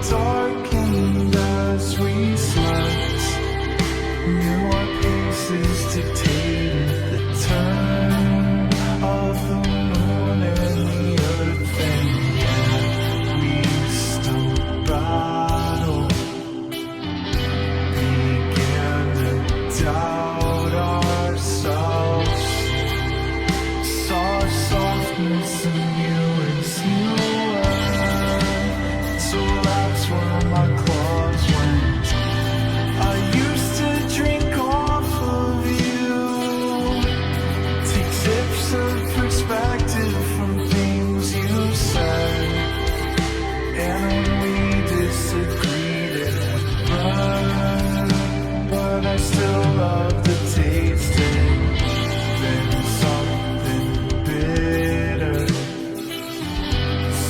darkened as we slept. Knew our paces dictated the turn of the moon and the earth, and yet we still battle. Began to doubt ourselves. Saw softness in you as you were. So that's where my claws went. I used to drink off of you. Take tips of perspective from things you said. And when we disagreed, it would burn. But I still love the taste. Then something bitter,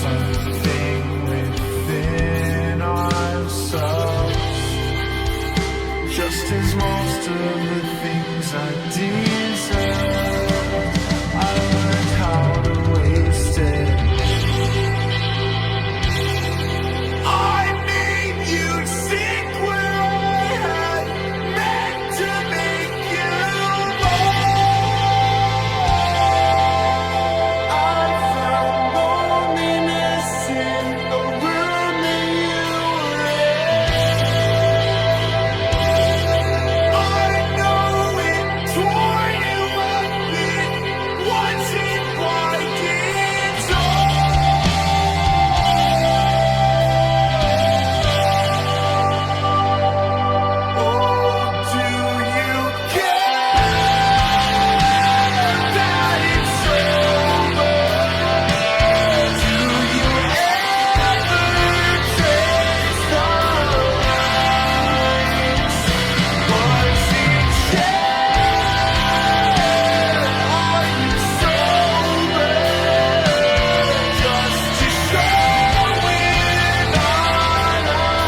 something within ourselves. Just as most of the things I deserve, I learned how to waste it. I made you sick where I had meant to make you more. I found loneliness in the room that you were in. I know it tore you up, it wasn't like it's all. Oh, do you care that it's over? Do you ever trace the lines? Was it shared? Are you sober? Just to show we're not alone.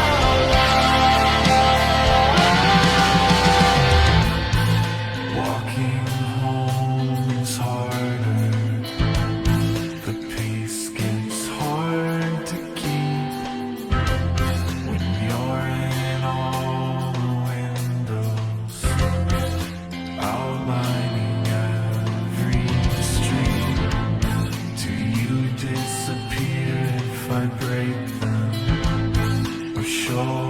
Walking home is harder. The pace gets hard to keep when you're in all the windows, outlining every street. Do you disappear if I break them, or show